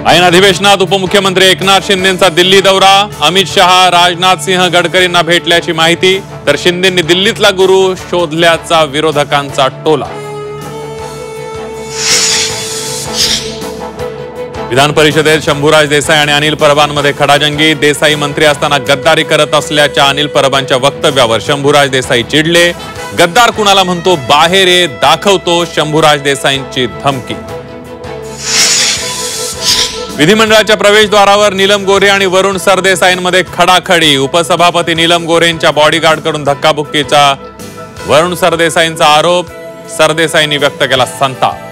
ऐन अधिवेशनात उपमुख्यमंत्री एकनाथ शिंदेंचा दिल्ली दौरा, अमित शहा, राजनाथ सिंह, गडकरींना भेटल्याची माहिती, तर शिंदेंनी दिल्लीतला गुरु शोधल्याचा विरोधकांचा टोला। विधान परिषदेत शंभूराज देसाई आणि अनिल परबांमध्ये खडाजंगी, देसाई मंत्री असताना गद्दारी करत असल्याच्या अनिल परबांच्या वक्तव्यावर शंभूराज देसाई चिडले। गद्दार कुणाला म्हणतो, बाहेर ये, दाखवतो, शंभूराज देसाईंची धमकी। विधिमंडळाच्या प्रवेशद्वारावर नीलम गोऱ्हे आणि वरुण सरदेसाईंमध्ये खडाखडी, उपसभापती नीलम गोऱ्हेंच्या बॉडीगार्डकडून धक्काबुक्कीचा वरुण सरदेसाईंचा आरोप, सरदेसाईंनी व्यक्त केला संताप।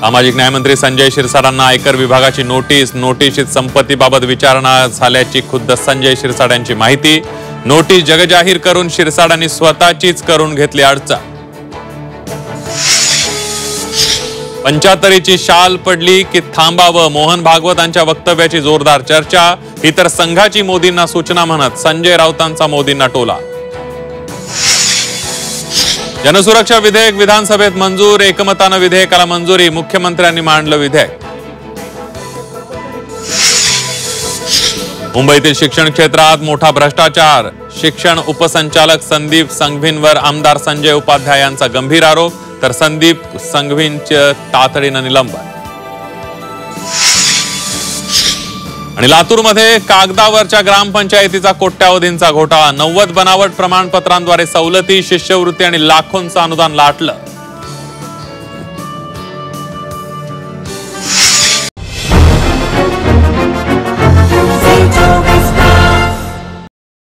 सामाजिक न्यायमंत्री संजय शिरसाटांना आयकर विभागाची नोटीस संपत्तीबाबत विचारणा झाल्याची खुद्द संजय शिरसाटांची माहिती। नोटीस जगजाहीर करून शिरसाटांनी स्वतःचीच करून घेतली अडचण। 75ची शाल पडली की थांबावं, मोहन भागवतांच्या वक्तव्याची जोरदार चर्चा। ही तर संघाची मोदींना सूचना म्हणत संजय राऊतांचा मोदींना टोला। जनसुरक्षा विधेयक विधानसभेत मंजूर, एकमतानं विधेयकाला मंजुरी, मुख्यमंत्र्यांनी मांडलं विधेयक। मुंबईतील शिक्षण क्षेत्रात मोठा भ्रष्टाचार, शिक्षण उपसंचालक संदीप संघवींवर आमदार संजय उपाध्याय यांचा गंभीर आरोप, तर संदीप संघवींचे तातडीनं निलंबन। आणि लातूरमध्ये कागदावरच्या ग्रामपंचायतीचा कोट्यावधींचा घोटाळा, 90 बनावट प्रमाणपत्रांद्वारे सवलती, शिष्यवृत्ती आणि लाखोंचं अनुदान लाटलं।